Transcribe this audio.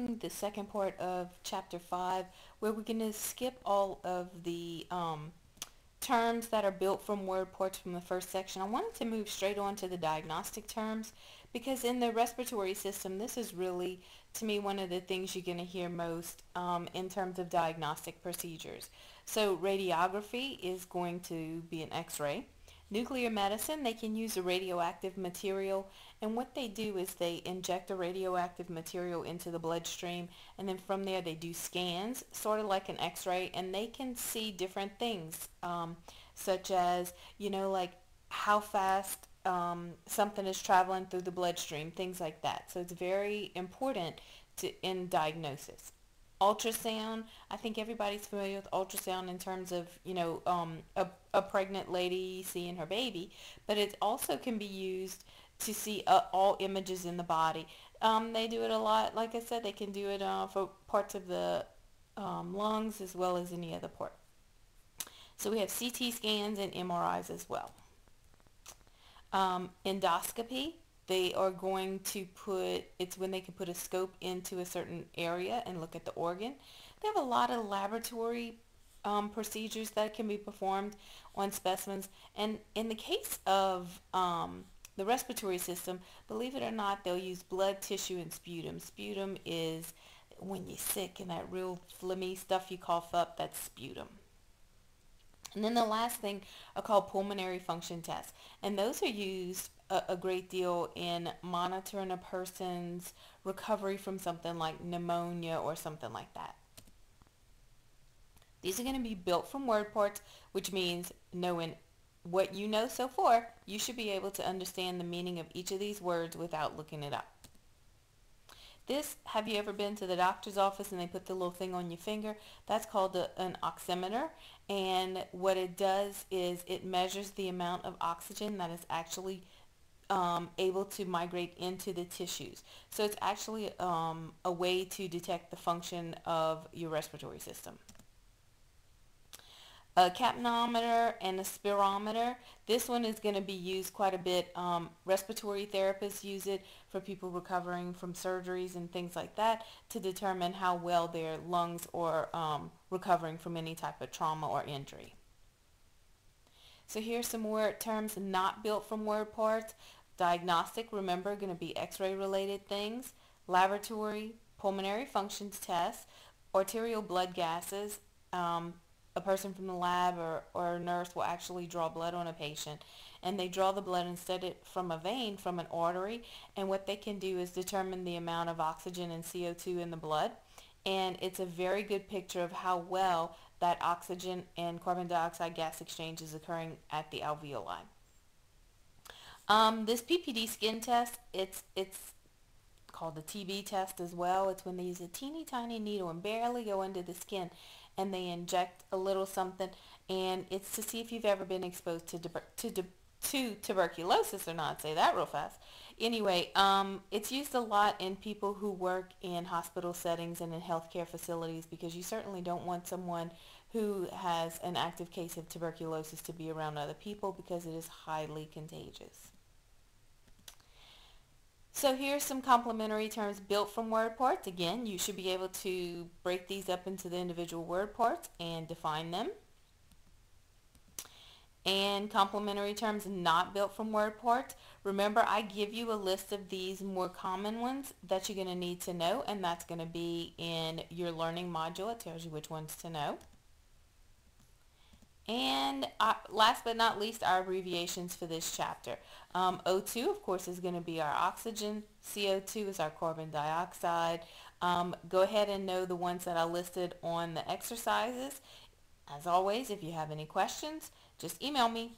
starting the second part of chapter 5, where we're going to skip all of the terms that are built from word parts from the first section. I wanted to move straight on to the diagnostic terms because in the respiratory system, this is really, to me, one of the things you're going to hear most in terms of diagnostic procedures. So radiography is going to be an x-ray. Nuclear medicine, they can use a radioactive material, and what they do is they inject a radioactive material into the bloodstream, and then from there they do scans, sort of like an x-ray, and they can see different things, such as, like how fast something is traveling through the bloodstream, things like that. So it's very important in diagnosis. Ultrasound, I think everybody's familiar with ultrasound in terms of, a pregnant lady seeing her baby, but it also can be used to see all images in the body. They do it a lot. Like I said, they can do it for parts of the lungs as well as any other part. So we have CT scans and MRIs as well. Endoscopy, they are going to it's when they can put a scope into a certain area and look at the organ. They have a lot of laboratory procedures that can be performed on specimens. And in the case of the respiratory system, believe it or not, they'll use blood, tissue, and sputum. Sputum is when you're sick and that real phlegmy stuff you cough up, that's sputum. And then the last thing are called pulmonary function tests. And those are used a great deal in monitoring a person's recovery from something like pneumonia or something like that. These are going to be built from word parts, which means knowing what you know so far, you should be able to understand the meaning of each of these words without looking it up. Have you ever been to the doctor's office and they put the little thing on your finger? That's called an oximeter, and what it does is it measures the amount of oxygen that is actually able to migrate into the tissues. So it's actually a way to detect the function of your respiratory system. A capnometer and a spirometer. This one is going to be used quite a bit. Respiratory therapists use it for people recovering from surgeries and things like that to determine how well their lungs are recovering from any type of trauma or injury. So here's some word terms not built from word parts. Diagnostic, remember, going to be x-ray related things. Laboratory, pulmonary functions tests, arterial blood gases. A person from the lab or a nurse will actually draw blood on a patient, and they draw the blood instead from a vein, from an artery, and what they can do is determine the amount of oxygen and CO2 in the blood, and it's a very good picture of how well that oxygen and carbon dioxide gas exchange is occurring at the alveoli. This PPD skin test, it's called the TB test as well. It's when they use a teeny tiny needle and barely go into the skin, and they inject a little something, and it's to see if you've ever been exposed to tuberculosis or not. Say that real fast. Anyway, it's used a lot in people who work in hospital settings and in healthcare facilities, because you certainly don't want someone who has an active case of tuberculosis to be around other people, because it is highly contagious. So here's some complementary terms built from word parts. Again, you should be able to break these up into the individual word parts and define them. And complementary terms not built from word parts. Remember, I give you a list of these more common ones that you're going to need to know, and that's going to be in your learning module. It tells you which ones to know. And last but not least, our abbreviations for this chapter. O2, of course, is going to be our oxygen. CO2 is our carbon dioxide. Go ahead and know the ones that I listed on the exercises. As always, if you have any questions, just email me.